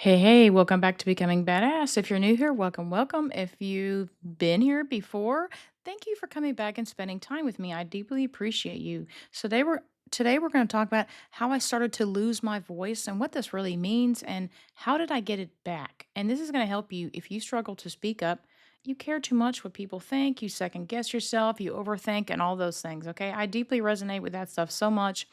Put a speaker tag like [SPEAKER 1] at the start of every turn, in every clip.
[SPEAKER 1] Hey, hey, welcome back to Becoming Badass. If you're new here, welcome, welcome. If you've been here before, thank you for coming back and spending time with me. I deeply appreciate you. So today we're going to talk about how I started to lose my voice and what this really means and how did I get it back. And this is going to help you if you struggle to speak up, you care too much what people think, you second guess yourself, you overthink and all those things, okay? I deeply resonate with that stuff so much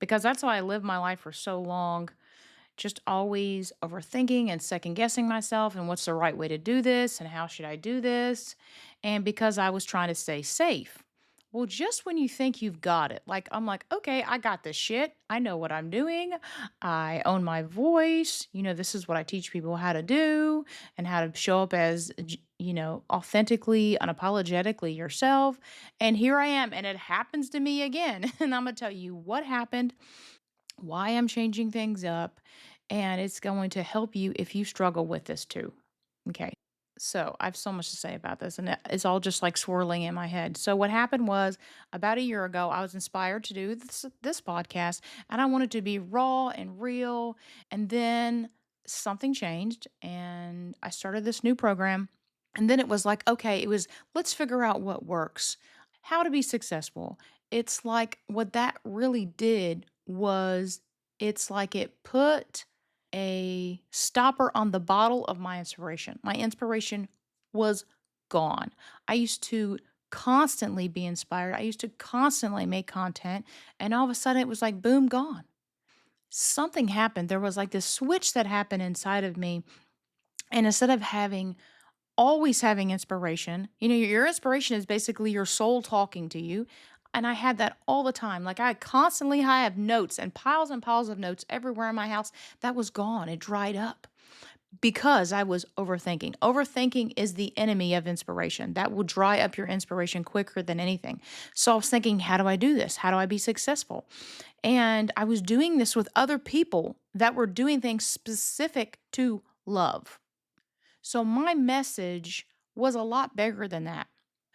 [SPEAKER 1] because that's how I lived my life for so long, just always overthinking and second guessing myself and what's the right way to do this and how should I do this? And because I was trying to stay safe. Well, just when you think you've got it, like I'm like, okay, I got this shit. I know what I'm doing. I own my voice. This is what I teach people how to do and how to show up as, authentically, unapologetically yourself. And here I am, and it happens to me again. And I'm going to tell you what happened, why I'm changing things up, and it's going to help you if you struggle with this too. Okay. So I have so much to say about this, and it's all just like swirling in my head. So what happened was about a year ago, I was inspired to do this podcast, and I wanted to be raw and real. And then something changed, and I started this new program. And then it was like, okay, let's figure out what works, how to be successful. It's like what that really did was it's like it put a stopper on the bottle of my inspiration. My inspiration was gone. I used to constantly be inspired. I used to constantly make content, and all of a sudden it was like boom, gone. Something happened. There was like this switch that happened inside of me, and instead of having always having inspiration. Your inspiration is basically your soul talking to you. And I had that all the time. Like I have notes and piles of notes everywhere in my house. That was gone. It dried up because I was overthinking. Overthinking is the enemy of inspiration. That will dry up your inspiration quicker than anything. So I was thinking, how do I do this? How do I be successful? And I was doing this with other people that were doing things specific to love. So my message was a lot bigger than that.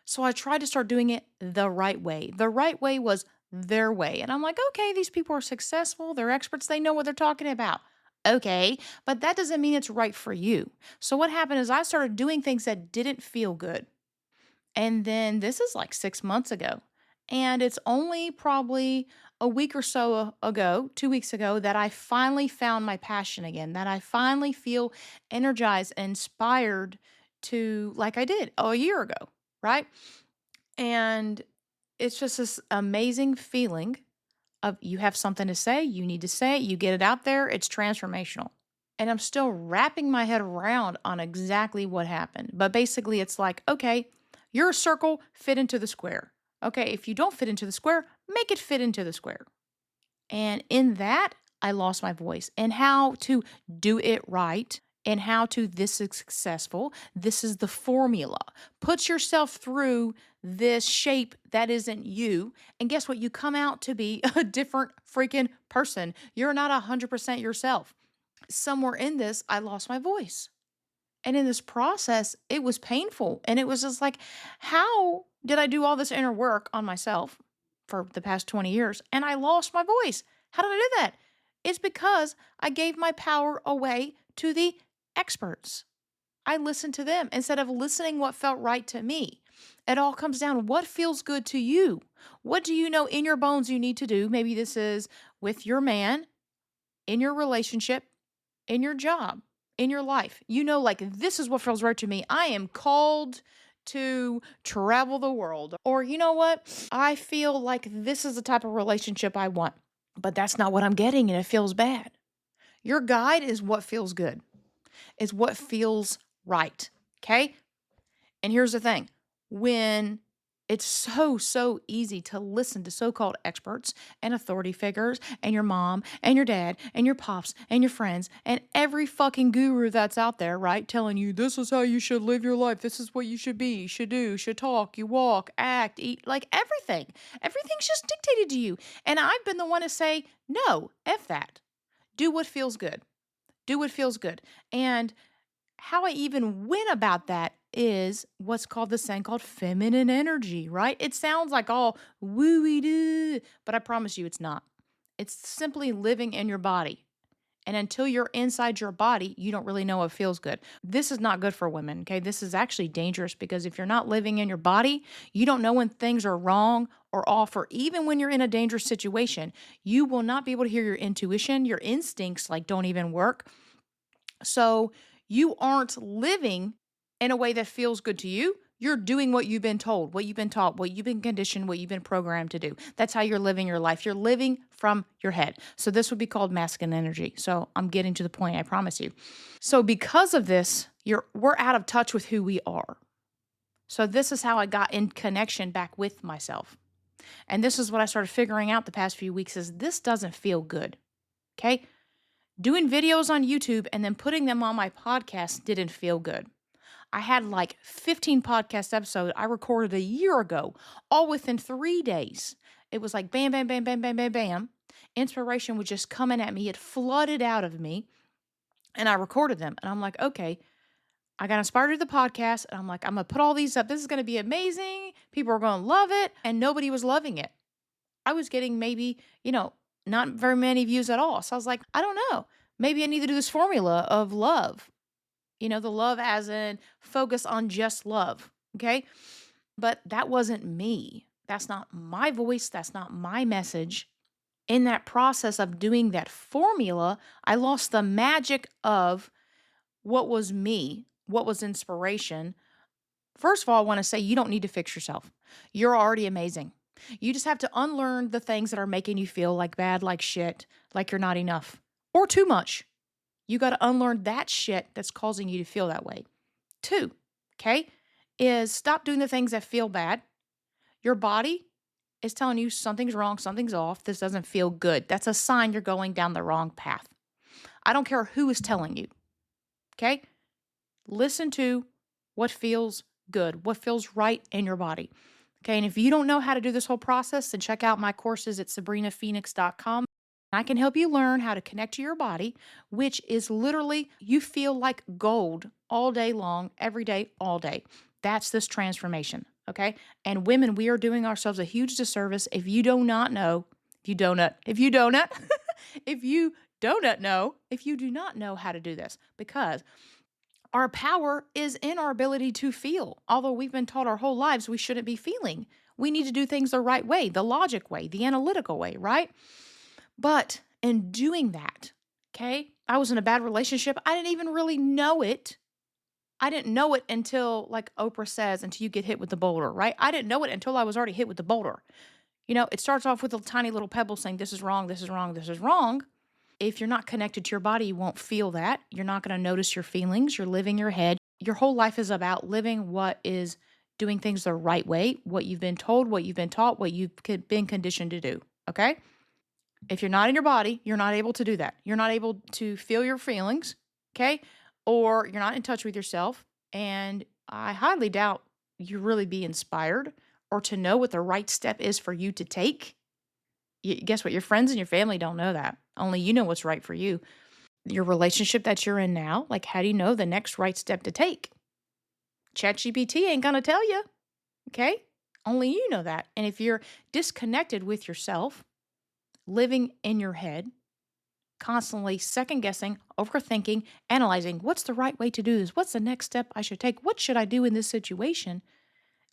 [SPEAKER 1] So I tried to start doing it the right way. The right way was their way. And I'm like, okay, these people are successful. They're experts. They know what they're talking about. Okay, but that doesn't mean it's right for you. So what happened is I started doing things that didn't feel good. And then this is like 6 months ago. And it's only probably a week or so ago, 2 weeks ago, that I finally found my passion again, that I finally feel energized and inspired to, like I did a year ago, right? And it's just this amazing feeling of you have something to say, you need to say it, you get it out there, it's transformational. And I'm still wrapping my head around on exactly what happened. But basically, it's like, okay, you're a circle, fit into the square. Okay, if you don't fit into the square, make it fit into the square. And in that, I lost my voice and how to do it right and how to this is successful. This is the formula. Put yourself through this shape that isn't you. And guess what? You come out to be a different freaking person. You're not 100% yourself. Somewhere in this, I lost my voice. And in this process, it was painful. And it was just like, how did I do all this inner work on myself for the past 20 years and I lost my voice? How did I do that? It's because I gave my power away to the experts. I listened to them instead of listening what felt right to me. It all comes down to what feels good to you. What do you know in your bones you need to do? Maybe this is with your man, in your relationship, in your job, in your life. Like this is what feels right to me. I am called to travel the world. Or you know what? I feel like this is the type of relationship I want, but that's not what I'm getting and it feels bad. Your guide is what feels good, is what feels right. Okay? And here's the thing, when it's so easy to listen to so called experts and authority figures and your mom and your dad and your pops and your friends and every fucking guru that's out there, right? Telling you this is how you should live your life. This is what you should be, should do, should talk, you walk, act, eat, like everything. Everything's just dictated to you. And I've been the one to say, no, F that. Do what feels good. Do what feels good. And how I even went about that is what's called this thing called feminine energy, right? It sounds like all wooey doo, but I promise you it's not. It's simply living in your body. And until you're inside your body, you don't really know what feels good. This is not good for women, okay? This is actually dangerous because if you're not living in your body, you don't know when things are wrong or off, or even when you're in a dangerous situation, you will not be able to hear your intuition. Your instincts like don't even work. So you aren't living in a way that feels good to you. You're doing what you've been told, what you've been taught, what you've been conditioned, what you've been programmed to do. That's how you're living your life. You're living from your head. So this would be called masculine energy. So I'm getting to the point, I promise you. So because of this, we're out of touch with who we are. So this is how I got in connection back with myself. And this is what I started figuring out the past few weeks is this doesn't feel good. Okay? Doing videos on YouTube and then putting them on my podcast didn't feel good. I had like 15 podcast episodes I recorded a year ago, all within 3 days. It was like bam, bam, bam, bam, bam, bam, bam. Inspiration was just coming at me. It flooded out of me. And I recorded them. And I'm like, okay, I got inspired to the podcast. And I'm like, I'm going to put all these up. This is going to be amazing. People are going to love it. And nobody was loving it. I was getting maybe, not very many views at all. So I was like, I don't know. Maybe I need to do this formula of love. The love as in focus on just love. Okay. But that wasn't me. That's not my voice. That's not my message. In that process of doing that formula, I lost the magic of what was me, what was inspiration. First of all, I want to say you don't need to fix yourself. You're already amazing. You just have to unlearn the things that are making you feel like bad, like shit, like you're not enough, or too much. You got to unlearn that shit that's causing you to feel that way. 2, okay, is stop doing the things that feel bad. Your body is telling you something's wrong, something's off, this doesn't feel good. That's a sign you're going down the wrong path. I don't care who is telling you, okay? Listen to what feels good, what feels right in your body. Okay, and if you don't know how to do this whole process, then check out my courses at sabrinaphoenix.com. I can help you learn how to connect to your body, which is literally you feel like gold all day long, every day, all day. That's this transformation, okay? And women, we are doing ourselves a huge disservice if you do not know, if you do not know how to do this, because our power is in our ability to feel. Although we've been taught our whole lives we shouldn't be feeling. We need to do things the right way, the logic way, the analytical way, right? But in doing that, okay, I was in a bad relationship. I didn't even really know it. I didn't know it until, like Oprah says, until you get hit with the boulder, right? I didn't know it until I was already hit with the boulder. It starts off with a tiny little pebble saying, this is wrong, this is wrong, this is wrong. If you're not connected to your body, you won't feel that. You're not going to notice your feelings. You're living your head. Your whole life is about living what is doing things the right way, what you've been told, what you've been taught, what you've been conditioned to do. Okay? If you're not in your body, you're not able to do that. You're not able to feel your feelings. Okay? Or you're not in touch with yourself. And I highly doubt you really be inspired or to know what the right step is for you to take. Guess what? Your friends and your family don't know that. Only you know what's right for you. Your relationship that you're in now, like how do you know the next right step to take? ChatGPT ain't going to tell you, okay? Only you know that. And if you're disconnected with yourself, living in your head, constantly second guessing, overthinking, analyzing, what's the right way to do this? What's the next step I should take? What should I do in this situation?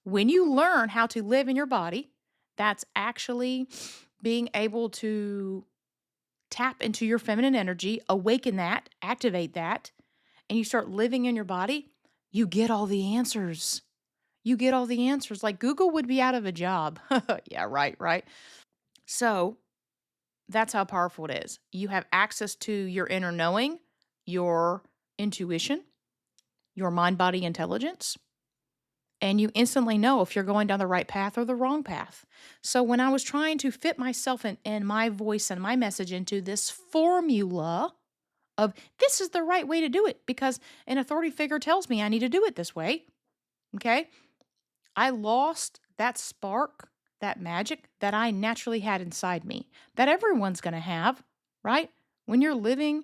[SPEAKER 1] When you learn how to live in your body, that's actually being able to tap into your feminine energy, awaken that, activate that, and you start living in your body, you get all the answers. You get all the answers. Like Google would be out of a job. Yeah, right. So that's how powerful it is. You have access to your inner knowing, your intuition, your mind body intelligence, and you instantly know if you're going down the right path or the wrong path. So when I was trying to fit myself and my voice and my message into this formula of this is the right way to do it because an authority figure tells me I need to do it this way, okay? I lost that spark, that magic that I naturally had inside me, that everyone's going to have, right? When you're living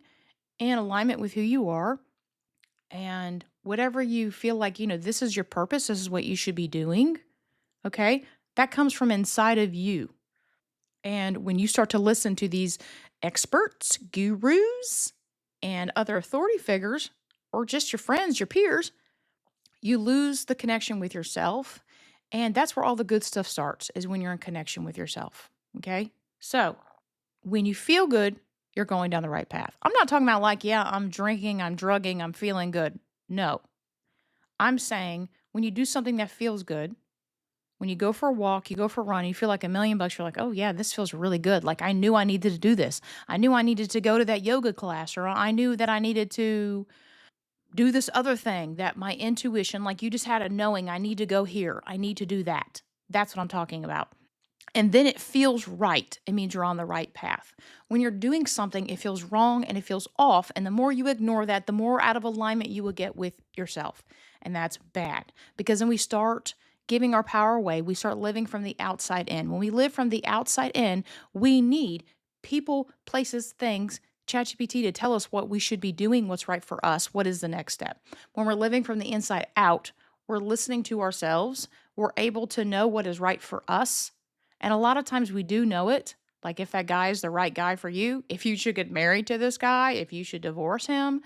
[SPEAKER 1] in alignment with who you are, and whatever you feel like, this is your purpose, this is what you should be doing, okay? That comes from inside of you. And when you start to listen to these experts, gurus, and other authority figures, or just your friends, your peers, you lose the connection with yourself. And that's where all the good stuff starts, is when you're in connection with yourself. Okay. So when you feel good, you're going down the right path. I'm not talking about like, yeah, I'm drinking, I'm drugging, I'm feeling good. No, I'm saying when you do something that feels good, when you go for a walk, you go for a run, you feel like $1,000,000, you're like, oh yeah, this feels really good. Like I knew I needed to do this. I knew I needed to go to that yoga class, or I knew that I needed to do this other thing, that my intuition, like you just had a knowing, I need to go here. I need to do that. That's what I'm talking about. And then it feels right. It means you're on the right path. When you're doing something, it feels wrong and it feels off. And the more you ignore that, the more out of alignment you will get with yourself. And that's bad, because then we start giving our power away. We start living from the outside in. When we live from the outside in, we need people, places, things, ChatGPT to tell us what we should be doing, what's right for us, what is the next step. When we're living from the inside out, we're listening to ourselves. We're able to know what is right for us, and a lot of times we do know it. Like if that guy is the right guy for you, if you should get married to this guy, if you should divorce him,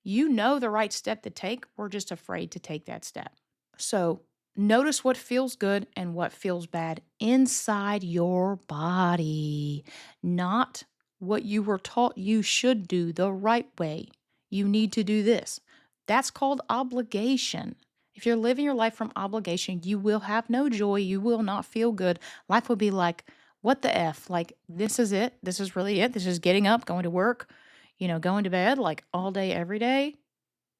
[SPEAKER 1] you know the right step to take. We're just afraid to take that step. So notice what feels good and what feels bad inside your body, not what you were taught you should do the right way. You need to do this. That's called obligation. If you're living your life from obligation, you will have no joy. You will not feel good. Life will be like, what the F? Like, this is it. This is really it. This is getting up, going to work, going to bed like all day, every day.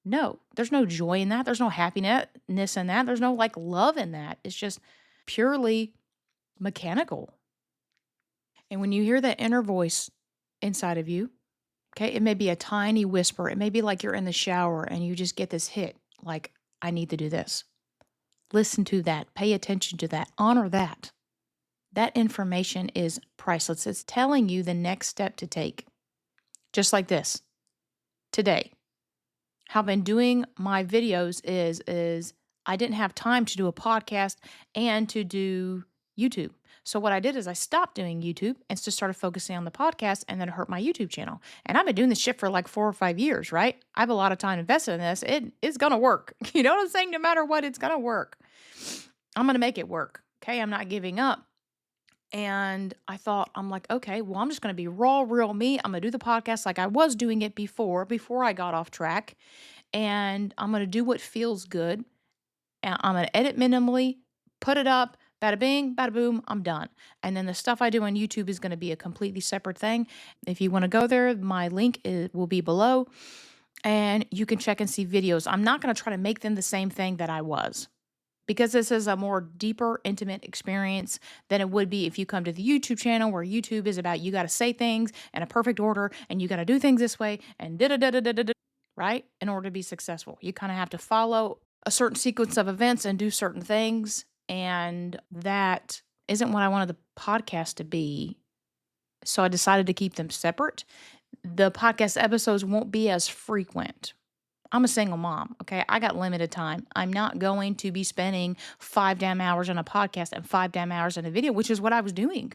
[SPEAKER 1] No, there's no joy in that. There's no happiness in that. There's no like love in that. It's just purely mechanical. And when you hear that inner voice inside of you, okay, it may be a tiny whisper. It may be like you're in the shower and you just get this hit like, I need to do this. Listen to that. Pay attention to that. Honor that. That information is priceless. It's telling you the next step to take. Just like this today. How I've been doing my videos is I didn't have time to do a podcast and to do YouTube. So what I did is I stopped doing YouTube and just started focusing on the podcast, and then it hurt my YouTube channel. And I've been doing this shit for like 4 or 5 years, right? I have a lot of time invested in this. It is going to work. You know what I'm saying? No matter what, it's going to work. I'm going to make it work. Okay. I'm not giving up. And I thought, I'm like, okay, well, I'm just going to be raw, real me. I'm going to do the podcast like I was doing it before I got off track. And I'm going to do what feels good. And I'm going to edit minimally, put it up, bada bing, bada boom, I'm done. And then the stuff I do on YouTube is going to be a completely separate thing. If you want to go there, my link will be below and you can check and see videos. I'm not going to try to make them the same thing that I was, because this is a more deeper, intimate experience than it would be if you come to the YouTube channel, where YouTube is about you got to say things in a perfect order and you got to do things this way and da da da da da da, right? In order to be successful, you kind of have to follow a certain sequence of events and do certain things. And that isn't what I wanted the podcast to be. So I decided to keep them separate. The podcast episodes won't be as frequent. I'm a single mom, okay? I got limited time. I'm not going to be spending 5 damn hours on a podcast and 5 damn hours on a video, which is what I was doing.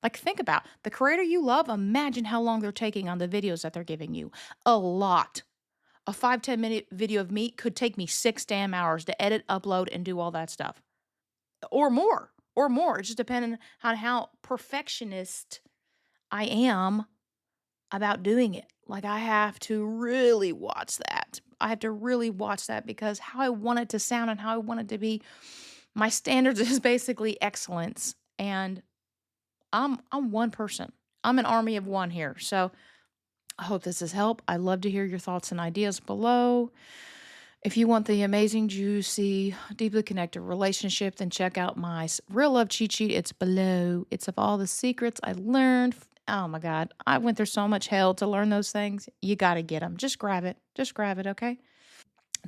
[SPEAKER 1] Like, think about the creator you love. Imagine how long they're taking on the videos that they're giving you. A lot. A 5-10 minute video of me could take me 6 damn hours to edit, upload, and do all that stuff. Or more. It's just depending on how perfectionist I am about doing it. Like, I have to really watch that. I have to really watch that, because how I want it to sound and how I want it to be, my standards is basically excellence. And I'm one person. I'm an army of one here. So I hope this has helped. I'd love to hear your thoughts and ideas below. If you want the amazing, juicy, deeply connected relationship, then check out my real love cheat sheet. It's below. It's of all the secrets I learned. Oh my God. I went through so much hell to learn those things. You got to get them. Just grab it. Just grab it. Okay.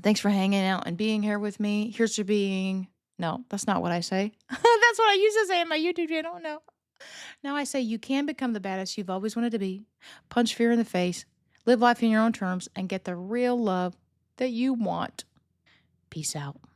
[SPEAKER 1] Thanks for hanging out and being here with me. Here's to being. No, that's not what I say. That's what I used to say in my YouTube channel. No. Now I say you can become the badass you've always wanted to be. Punch fear in the face. Live life in your own terms and get the real love that you want. Peace out.